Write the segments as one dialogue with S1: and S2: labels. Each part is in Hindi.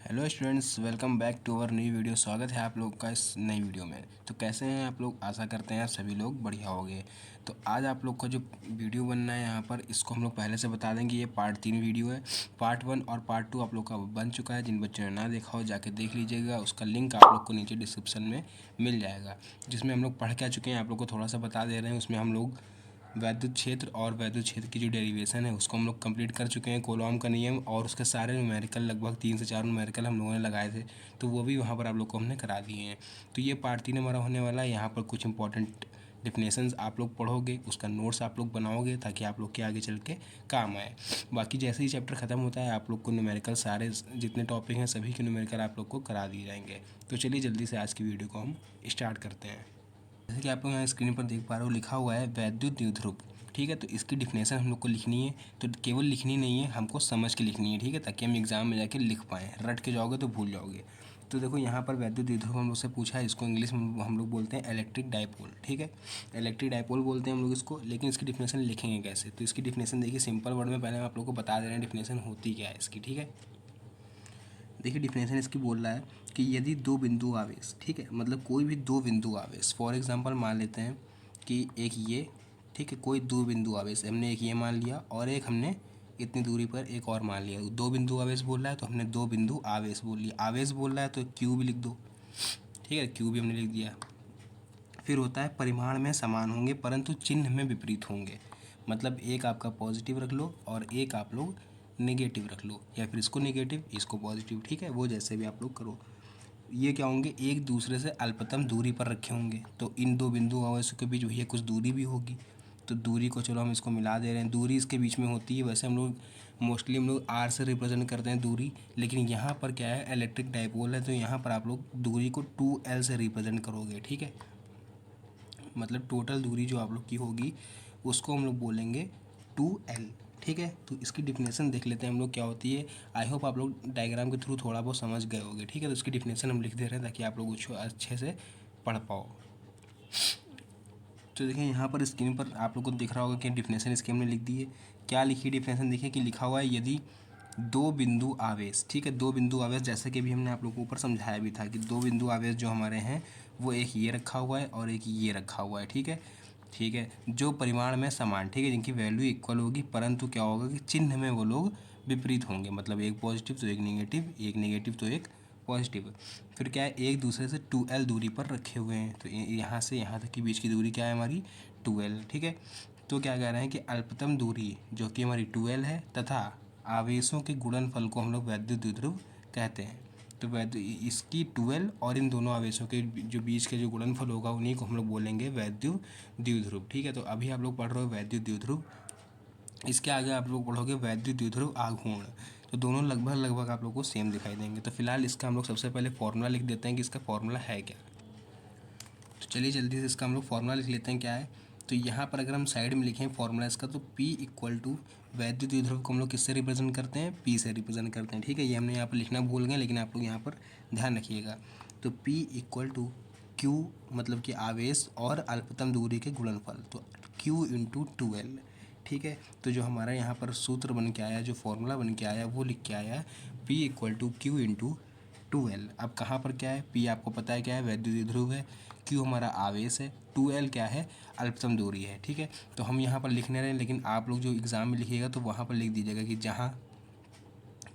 S1: Hello students, welcome back to our new video. स्वागत है आप लोग का इस नई वीडियो में। तो कैसे हैं आप लोग? आशा करते हैं आप सभी लोग बढ़िया होंगे। तो आज आप लोग का जो वीडियो बनना है यहाँ पर, इसको हम लोग पहले से बता देंगे। ये पार्ट 3 वीडियो है। पार्ट 1 और पार्ट 2 आप लोग का बन चुका है। जिन बच्चों ने ना देखा हो जाके देख लीजिएगा। उसका लिंक आप लोग को नीचे डिस्क्रिप्शन में मिल जाएगा, जिसमें हम लोग पढ़ के आ चुके हैं। आप लोग को थोड़ा सा बता दे रहे हैं। उसमें हम लोग वैद्युत क्षेत्र और वैद्युत क्षेत्र की जो डेरिवेशन है उसको हम लोग कंप्लीट कर चुके हैं। कोलॉम का नियम और उसके सारे न्यूमेरिकल, लगभग 3 से 4 न्यूमेरिकल हम लोगों ने लगाए थे, तो वो भी वहाँ पर आप लोग को हमने करा दिए हैं। तो ये पार्ट 3 हमारा होने वाला है। यहाँ पर कुछ इंपॉर्टेंट डिफिनेशंस आप लोग पढ़ोगे, उसका नोट्स आप लोग बनाओगे ताकि आप लोग के आगे चल के काम आए। बाकी जैसे ही चैप्टर ख़त्म होता है आप लोग को न्यूमेरिकल सारे जितने टॉपिक हैं सभी के न्यूमेरिकल आप लोग को करा दिए जाएंगे। तो चलिए जल्दी से आज की वीडियो को हम स्टार्ट करते हैं। जैसे कि आप लोग यहाँ स्क्रीन पर देख पा रहे हो, लिखा हुआ है वैद्युत द्विध्रुव। ठीक है, तो इसकी डिफिनेशन हम लोग को लिखनी है। तो केवल लिखनी नहीं है, हमको समझ के लिखनी है। ठीक है, ताकि हम एग्जाम में जाके लिख पाएँ। रट के जाओगे तो भूल जाओगे। तो देखो यहाँ पर वैद्युत द्विध्रुव हम लोग से पूछा है। इसको इंग्लिश में हम लोग बोलते हैं इलेक्ट्रिक डाइपोल। ठीक है, इलेक्ट्रिक डाइपोल बोलते हैं हम लोग इसको। लेकिन इसकी डिफिनेशन लिखेंगे कैसे? तो इसकी डिफिनेशन देखिए, सिंपल वर्ड में पहले हम आप लोग को बता दे रहे हैं डिफिनेशन होती क्या है इसकी। ठीक है, देखिए डिफिनेशन इसकी बोल रहा है कि यदि दो बिंदु आवेश, ठीक है, मतलब कोई भी दो बिंदु आवेश, फॉर एग्जांपल मान लेते हैं कि एक ये, ठीक है, कोई दो बिंदु आवेश, हमने एक ये मान लिया और एक हमने इतनी दूरी पर एक और मान लिया। दो बिंदु आवेश बोल रहा है तो हमने दो बिंदु आवेश बोल लिया। आवेश बोल रहा है तो क्यू भी लिख दो। ठीक है, क्यू भी हमने लिख दिया। फिर होता है परिमाण में समान होंगे परंतु चिन्ह में विपरीत होंगे। मतलब एक आपका पॉजिटिव रख लो और एक आप लोग नेगेटिव रख लो, या फिर इसको नेगेटिव इसको पॉजिटिव। ठीक है, वो जैसे भी आप लोग करो। ये क्या होंगे? एक दूसरे से अल्पतम दूरी पर रखे होंगे। तो इन दो बिंदु आवेशों के बीच भैया कुछ दूरी भी होगी। तो दूरी को चलो हम इसको मिला दे रहे हैं। दूरी इसके बीच में होती है। वैसे हम लोग मोस्टली हम लोग आर से रिप्रेजेंट करते हैं दूरी, लेकिन यहाँ पर क्या है, इलेक्ट्रिक डाइपोल है तो यहाँ पर आप लोग दूरी को 2L से रिप्रेजेंट करोगे। ठीक है, मतलब टोटल दूरी जो आप लोग की होगी उसको हम लोग बोलेंगे 2L। ठीक है, तो इसकी डिफिनेशन देख लेते हैं हम लोग क्या होती है। आई होप आप लोग डायग्राम के थ्रू थोड़ा बहुत समझ गए होंगे। ठीक है, तो इसकी डिफिनेशन हम लिख दे रहे हैं ताकि आप लोग उसको अच्छे से पढ़ पाओ। तो देखिए यहाँ पर स्क्रीन पर आप लोग को दिख रहा होगा कि डिफिनेशन इसकी हमने लिख दी है। क्या लिखी डिफिनेशन? देखिए कि लिखा हुआ है यदि दो बिंदु आवेश, ठीक है, दो बिंदु आवेश, जैसे कि भी हमने आप लोग को ऊपर समझाया भी था कि दो बिंदु आवेश जो हमारे हैं वो एक ये रखा हुआ है और एक ये रखा हुआ है। ठीक है, ठीक है, जो परिमाण में समान, ठीक है, जिनकी वैल्यू इक्वल होगी, परंतु क्या होगा कि चिन्ह में वो लोग विपरीत होंगे। मतलब एक पॉजिटिव तो एक नेगेटिव, एक नेगेटिव तो एक पॉजिटिव। फिर क्या है, एक दूसरे से 2L दूरी पर रखे हुए हैं। तो यहाँ से यहाँ तक की बीच की दूरी क्या है हमारी? 2L। ठीक है, तो क्या कह रहे हैं कि अल्पतम दूरी जो कि हमारी 2L है तथा आवेशों के गुणनफल को हम लोग वैद्युत द्विध्रुव कहते हैं। तो इसकी 2L और इन दोनों आवेशों के जो बीच के जो गुणनफल होगा उन्हीं को हम लोग बोलेंगे वैद्युत द्विध्रुव। ठीक है, तो अभी आप लोग पढ़ रहे हो वैद्युत द्विध्रुव। इसके आगे आप लोग पढ़ोगे वैद्युत द्विध्रुव आघूर्ण। तो दोनों लगभग लगभग आप लोग को सेम दिखाई देंगे। तो फिलहाल इसका हम लोग सबसे पहले फॉर्मूला लिख देते हैं कि इसका फॉर्मूला है क्या। तो चलिए जल्दी से इसका हम लोग फॉर्मूला लिख लेते हैं क्या है। तो यहाँ पर अगर हम साइड में लिखें फॉर्मूला इसका, तो P इक्वल टू वैद्युत द्विध्रुव को हम लोग किससे रिप्रेजेंट करते हैं? P से रिप्रेजेंट करते हैं। ठीक है, ये हमने यहाँ पर लिखना भूल गए, लेकिन आप लोग यहाँ पर ध्यान रखिएगा। तो P इक्वल टू Q, मतलब कि आवेश और अल्पतम दूरी के गुणनफल, तो Q इंटू 2L। ठीक है, तो जो हमारा यहाँ पर सूत्र बन के आया, जो फॉर्मूला बन के आया, वो लिख के आया P equal to Q into 2L। अब कहाँ पर क्या है? P आपको पता है क्या है? वैद्युत द्विध्रुव है। Q हमारा आवेश है। 2L क्या है? अल्पतम दूरी है। ठीक है, तो हम यहाँ पर लिखने रहे हैं, लेकिन आप लोग जो एग्ज़ाम में लिखिएगा तो वहाँ पर लिख दीजिएगा कि जहाँ,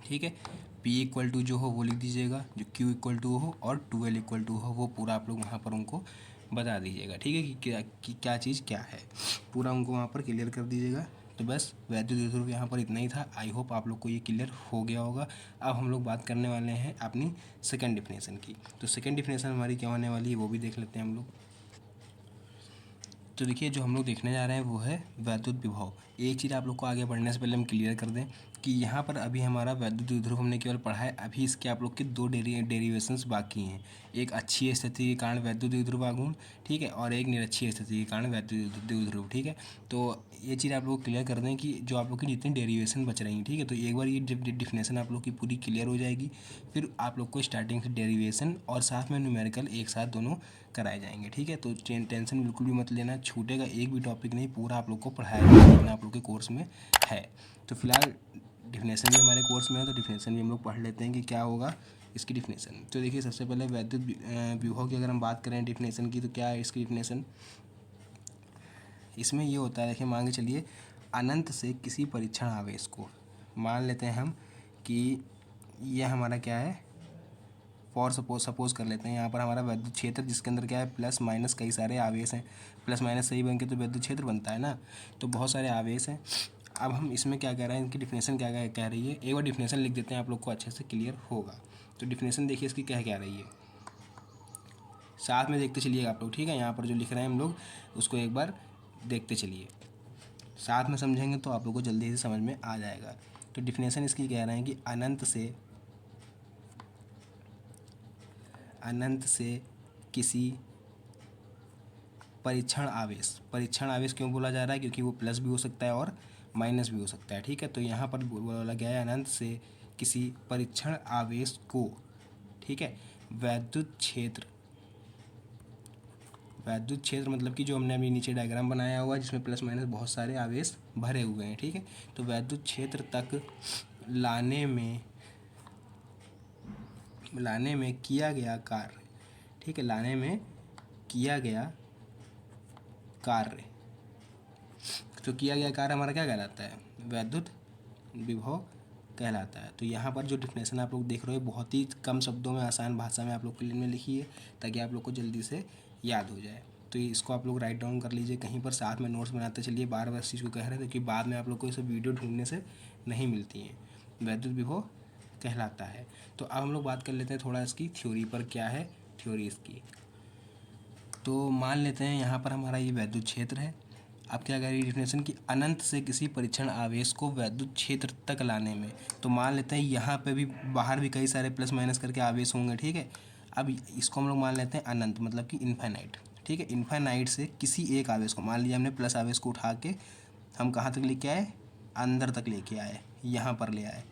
S1: ठीक है, P इक्वल टू जो हो वो लिख दीजिएगा, जो Q इक्वल टू हो और 2L इक्वल टू हो वो पूरा आप लोग वहाँ पर उनको बता दीजिएगा। ठीक है, कि क्या चीज़ क्या है, पूरा उनको वहाँ पर क्लियर कर दीजिएगा। तो बस वैद्युत द्विध्रुव यहाँ पर इतना ही था। आई होप आप लोग को ये क्लियर हो गया होगा। अब हम लोग बात करने वाले हैं अपनी सेकंड डिफिनेशन की। तो सेकंड डिफिनेशन हमारी क्या होने वाली है वो भी देख लेते हैं हम लोग। तो देखिए जो हम लोग देखने जा रहे हैं वो है वैद्युत विभव। एक चीज़ आप लोग को आगे बढ़ने से पहले हम क्लियर कर दें कि यहाँ पर अभी हमारा वैद्युत द्विध्रुव हमने केवल पढ़ा है। अभी इसके आप लोग के दो डेरिवेशंस बाकी हैं। एक अच्छी स्थिति के कारण वैद्युत द्विध्रुव आघूर्ण, ठीक है, और एक निरक्षीय स्थिति के कारण वैद्युत द्विध्रुव। ठीक है, तो ये चीज़ आप लोग क्लियर कर दें कि जो आप लोग की जितनी डेरिवेशन बच रही हैं, ठीक है, तो एक बार ये डिफिनेशन आप लोग की पूरी क्लियर हो जाएगी। फिर आप लोग को स्टार्टिंग से डेरिवेशन और साथ में न्यूमेरिकल एक साथ दोनों कराए जाएंगे। ठीक है, तो टेंशन बिल्कुल भी मत लेना, छूटेगा एक भी टॉपिक नहीं, पूरा आप लोग को पढ़ाया जाएगा जितना आप लोग के कोर्स में है। तो फिलहाल डिफिनेशन भी हमारे कोर्स में है, तो डिफिनेशन भी हम लोग पढ़ लेते हैं कि क्या होगा इसकी डिफिनेशन। तो देखिए सबसे पहले वैद्युत विभव की अगर हम बात करें डिफिनेशन की, तो क्या है इसकी डिफिनेशन। इसमें ये होता है, देखिए मान के चलिए अनंत से किसी परीक्षण आवेश को, मान लेते हैं हम कि यह हमारा क्या है, फॉर सपोज कर लेते हैं यहाँ पर हमारा वैद्युत क्षेत्र जिसके अंदर क्या है प्लस माइनस कई सारे आवेश हैं, प्लस माइनस सही बन के तो वैद्युत क्षेत्र बनता है ना, तो बहुत सारे आवेश हैं। अब हम इसमें क्या कह रहे हैं, इनकी डिफिनेशन क्या कह रही है, एक बार डिफिनेशन लिख देते हैं, आप लोग को अच्छे से क्लियर होगा। तो डिफिनेशन देखिए इसकी क्या रही है, साथ में देखते चलिएगा आप लोग, ठीक है। यहाँ पर जो लिख रहे हैं हम लोग उसको एक बार देखते चलिए, साथ में समझेंगे तो आप लोग को जल्दी से समझ में आ जाएगा। तो डिफिनेशन इसकी कह रहे हैं कि अनंत से किसी परीक्षण आवेश क्यों बोला जा रहा है, क्योंकि वो प्लस भी हो सकता है और माइनस भी हो सकता है, ठीक है। तो यहाँ पर बोला गया है अनंत से किसी परीक्षण आवेश को, ठीक है, वैद्युत क्षेत्र मतलब कि जो हमने अभी नीचे डायग्राम बनाया हुआ है जिसमें प्लस माइनस बहुत सारे आवेश भरे हुए हैं, ठीक है। तो वैद्युत क्षेत्र तक लाने में किया गया कार्य, ठीक है, लाने में किया गया कार्य, तो किया गया कार्य हमारा क्या कहलाता है, वैद्युत विभव कहलाता है। तो यहाँ पर जो डिफिनेशन आप लोग देख रहे हो बहुत ही कम शब्दों में आसान भाषा में आप लोग क्लियर में लिखी है ताकि आप लोग को जल्दी से याद हो जाए। तो इसको आप लोग राइट डाउन कर लीजिए कहीं पर, साथ में नोट्स बनाते चलिए, बार बार इस चीज़ को कह रहे थे कि बाद में आप लोग को ये सब वीडियो ढूंढने से नहीं मिलती हैं। वैद्युत विभव कहलाता है। तो अब हम लोग बात कर लेते हैं थोड़ा इसकी थ्योरी पर, क्या है थ्योरी इसकी। तो मान लेते हैं यहाँ पर हमारा ये वैद्युत क्षेत्र है। अब क्या कह रही है डिफिनेशन की, अनंत से किसी परीक्षण आवेश को वैद्युत क्षेत्र तक लाने में, तो मान लेते हैं यहाँ पे भी बाहर भी कई सारे प्लस माइनस करके आवेश होंगे, ठीक है। अब इसको हम लोग मान लेते हैं अनंत मतलब कि इन्फाइनाइट, ठीक है। इन्फाइनाइट से किसी एक आवेश को, मान लिया हमने प्लस आवेश को उठा के हम कहाँ तक लेके आए, अंदर तक लेके आए, यहाँ पर ले आए,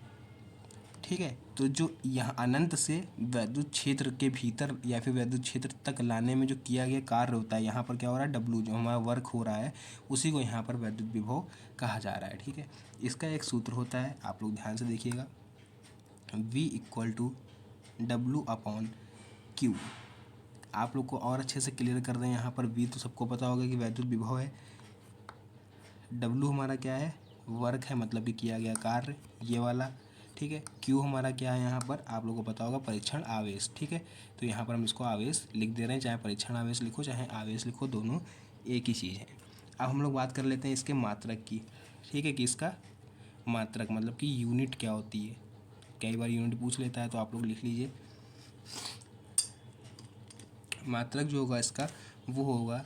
S1: ठीक है। तो जो यहाँ अनंत से वैद्युत क्षेत्र के भीतर या फिर वैद्युत क्षेत्र तक लाने में जो किया गया कार्य होता है, यहाँ पर क्या हो रहा है, डब्लू जो हमारा वर्क हो रहा है उसी को यहाँ पर वैद्युत विभव कहा जा रहा है, ठीक है। इसका एक सूत्र होता है, आप लोग ध्यान से देखिएगा, V = W/Q। आप लोग को और अच्छे से क्लियर कर दें, यहाँ पर V तो सबको पता होगा कि वैद्युत विभव है, W हमारा क्या है, वर्क है मतलब कि किया गया कार्य ये वाला, ठीक है। Q हमारा क्या है यहाँ पर, आप लोगों को पता होगा परीक्षण आवेश, ठीक है। तो यहाँ पर हम इसको आवेश लिख दे रहे हैं, चाहे परीक्षण आवेश लिखो चाहे आवेश लिखो, दोनों एक ही चीज़ है। अब हम लोग बात कर लेते हैं इसके मात्रक की, ठीक है, कि इसका मात्रक मतलब कि यूनिट क्या होती है, कई बार यूनिट पूछ लेता है तो आप लोग लिख लीजिए। मात्रक जो होगा इसका वो होगा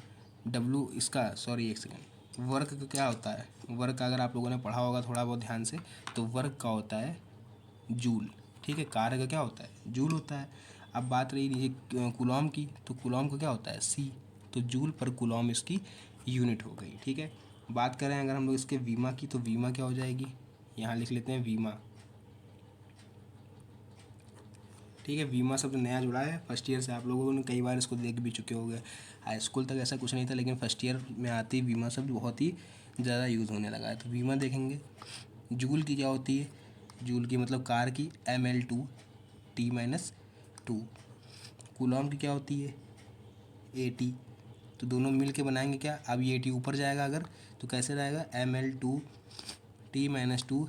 S1: W, इसका सॉरी एक सेकेंड, वर्क का क्या होता है, वर्क अगर आप लोगों ने पढ़ा होगा थोड़ा बहुत ध्यान से, तो वर्क का होता है जूल, ठीक है। कार्य का क्या होता है, जूल होता है। अब बात रही नीचे कूलॉम की, तो कूलॉम का क्या होता है, C, तो जूल पर कूलॉम इसकी यूनिट हो गई, ठीक है। बात करें अगर हम लोग इसके वीमा की, तो वीमा क्या हो जाएगी, यहाँ लिख लेते हैं वीमा, ठीक है। वीमा शब्द नया जुड़ा है फर्स्ट ईयर से, आप लोगों ने कई बार इसको देख भी चुके होंगे, हाई स्कूल तक ऐसा कुछ नहीं था लेकिन फर्स्ट ईयर में आते ही वीमा शब्द बहुत ही ज़्यादा यूज़ होने लगा है। तो वीमा देखेंगे, जूल की क्या होती है, जूल की मतलब कार की, Ml/T-2, कूलॉम की क्या होती है, AT, तो दोनों मिल के बनाएंगे क्या, अब ये AT ऊपर जाएगा अगर तो कैसे रहेगा, Ml/T-2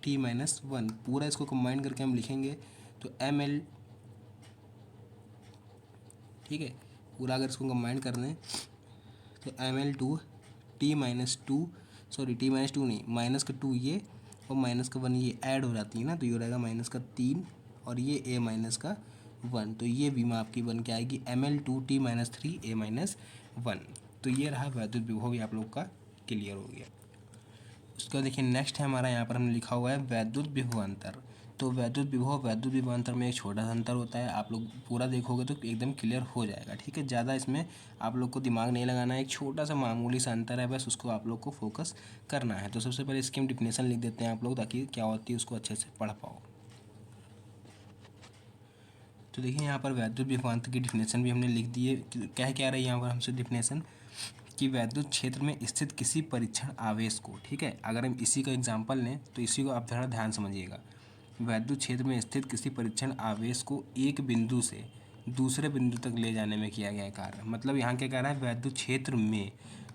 S1: A-1 पूरा इसको कंबाइन करके हम लिखेंगे तो Ml, ठीक है, पूरा अगर इसको कंबाइन कर दें तो Ml/T-2 सॉरी T-2 नहीं, माइनस का 2 ये और माइनस का 1 ये ऐड हो जाती है ना, तो ये रहेगा माइनस का 3 और ये A-1, तो ये बीमा आपकी बन के आएगी Ml/T-3 A-1। तो ये रहा वैद्युत विभव, भी आप लोग का क्लियर हो गया। उसका देखिए नेक्स्ट है हमारा, यहाँ पर हमने लिखा हुआ है वैद्युत विभवांतर। तो वैद्युत विभवांतर में एक छोटा सा अंतर होता है, आप लोग पूरा देखोगे तो एकदम क्लियर हो जाएगा, ठीक है। ज़्यादा इसमें आप लोग को दिमाग नहीं लगाना है, एक छोटा सा मामूली सा अंतर है, बस उसको आप लोग को फोकस करना है। तो सबसे पहले इसकी हम डिफिनेशन लिख देते हैं आप लोग, ताकि क्या होती है उसको अच्छे से पढ़ पाओ। तो देखिए यहाँ पर वैद्युत विभवांतर की डिफिनेशन भी हमने लिख दी है, क्या रही है यहाँ पर हमसे डिफिनेशन, कि वैद्युत क्षेत्र में स्थित किसी परीक्षण आवेश को, ठीक है, अगर हम इसी का एग्जांपल लें तो इसी को आप थोड़ा ध्यान समझिएगा। वैद्युत क्षेत्र में स्थित किसी परीक्षण आवेश को एक बिंदु से दूसरे बिंदु तक ले जाने में किया गया कार्य। मतलब यहाँ क्या कह रहा है, वैद्युत क्षेत्र में,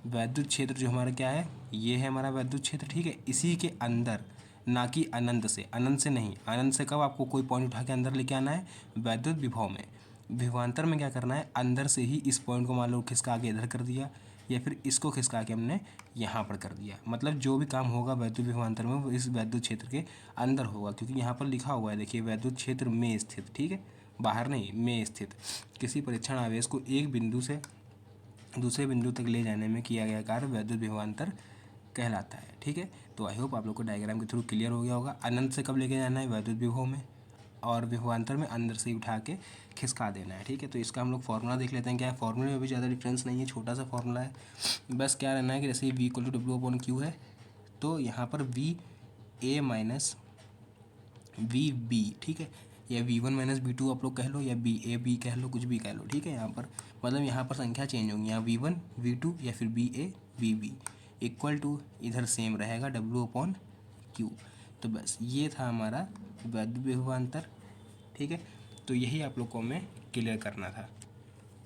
S1: वैद्युत क्षेत्र जो हमारा क्या है, ये है हमारा वैद्युत क्षेत्र, ठीक है, इसी के अंदर, ना कि अनंत से, अनंत से नहीं, अनंत से कब आपको कोई पॉइंट उठा के अंदर लेके आना है, वैद्युत विभव में। विभवांतर में क्या करना है, अंदर से ही इस पॉइंट को मान लो खिसका के इधर कर दिया, या फिर इसको खिसका के हमने यहाँ पर कर दिया। मतलब जो भी काम होगा वैद्युत विभवांतर में वो इस वैद्युत क्षेत्र के अंदर होगा, क्योंकि यहाँ पर लिखा हुआ है, देखिए, वैद्युत क्षेत्र में स्थित, ठीक है, बाहर नहीं, में स्थित किसी परीक्षण आवेश को एक बिंदु से दूसरे बिंदु तक ले जाने में किया गया कार्य वैद्युत विभवांतर कहलाता है, ठीक है। तो आई होप आप लोग को डायग्राम के थ्रू क्लियर हो गया होगा। अनंत से कब लेके जाना है, वैद्युत विभव में, और विभवांतर में अंदर से ही उठा के खिसका देना है, ठीक है। तो इसका हम लोग फॉर्मूला देख लेते हैं। क्या है, फॉर्मूले में भी ज़्यादा डिफरेंस नहीं है, छोटा सा फॉर्मूला है। बस क्या रहना है कि जैसे V = W/Q है, तो यहाँ पर VA माइनस VB, ठीक है, या V1 - V2 आप लोग कह लो, या BA कह लो, कुछ भी कह लो, ठीक है। यहाँ पर मतलब यहाँ पर संख्या चेंज होंगी, यहाँ V1 V2 या फिर BA VB इक्वल टू इधर सेम रहेगा W/Q। तो बस ये था हमारा वैद्युत विभवांतर, ठीक है। तो यही आप लोग को हमें क्लियर करना था,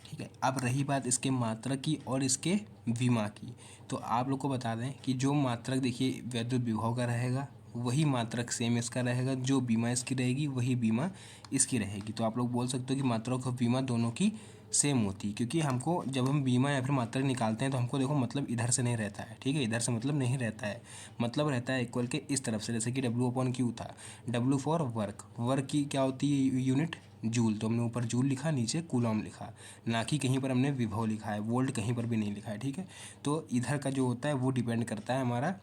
S1: ठीक है। अब रही बात इसके मात्रक की और इसके विमा की, तो आप लोग को बता दें कि जो मात्रक देखिए वैद्युत विभव का रहेगा वही मात्रक सेम इसका रहेगा, जो बीमा इसकी रहेगी वही बीमा इसकी रहेगी। तो आप लोग बोल सकते हो कि मात्रक और बीमा दोनों की सेम होती है, क्योंकि हमको जब हम बीमा या फिर मात्रक निकालते हैं तो हमको देखो मतलब इधर से नहीं रहता है, ठीक है, इधर से मतलब नहीं रहता है, मतलब रहता है इक्वल के इस तरफ से। जैसे कि W/Q था, W फॉर वर्क, वर्क की क्या होती है यूनिट, जूल, तो हमने ऊपर जूल लिखा, नीचे कूलॉम लिखा, ना कि कहीं पर हमने विभव लिखा है, वोल्ट कहीं पर भी नहीं लिखा है, ठीक है। तो इधर का जो होता है वो डिपेंड करता है हमारा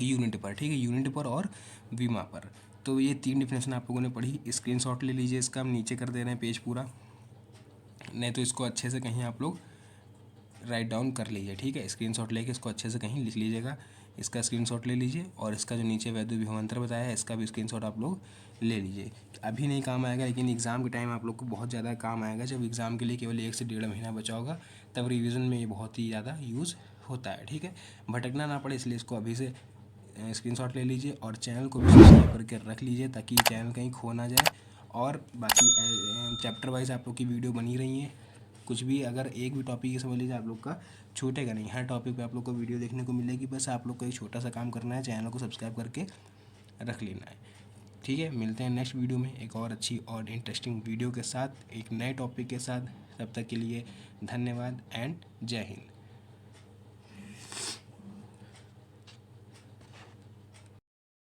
S1: यूनिट पर, ठीक है, यूनिट पर और विमा पर। तो ये 3 डिफिनेशन आप लोगों ने पढ़ी, स्क्रीनशॉट ले लीजिए इसका, हम नीचे कर दे रहे हैं पेज पूरा, नहीं तो इसको अच्छे से कहीं आप लोग राइट डाउन कर लीजिए, ठीक है, स्क्रीनशॉट लेके इसको अच्छे से कहीं लिख लीजिएगा, इसका स्क्रीनशॉट ले लीजिए, और इसका जो नीचे वैद्युत विभवांतर बताया है इसका भी स्क्रीनशॉट आप लोग ले लीजिए। अभी नहीं काम आएगा, लेकिन एग्ज़ाम के टाइम आप लोग को बहुत ज़्यादा काम आएगा, जब एग्ज़ाम के लिए केवल 1 से 1.5 महीना बचा होगा, तब रिविज़न में ये बहुत ही ज़्यादा यूज़ होता है, ठीक है। भटकना ना पड़े इसलिए इसको अभी से स्क्रीनशॉट ले लीजिए, और चैनल को भी सब्सक्राइब करके रख लीजिए ताकि चैनल कहीं खो ना जाए। और बाकी चैप्टर वाइज आप लोग की वीडियो बनी रही है, कुछ भी अगर एक भी टॉपिक समझ लीजिए आप लोग का छूटेगा नहीं, हर टॉपिक पे आप लोग को वीडियो देखने को मिलेगी। बस आप लोग को एक छोटा सा काम करना है, चैनल को सब्सक्राइब करके रख लेना है, ठीक है। मिलते हैं नेक्स्ट वीडियो में एक और अच्छी और इंटरेस्टिंग वीडियो के साथ, एक नए टॉपिक के साथ। तब तक के लिए धन्यवाद एंड जय हिंद।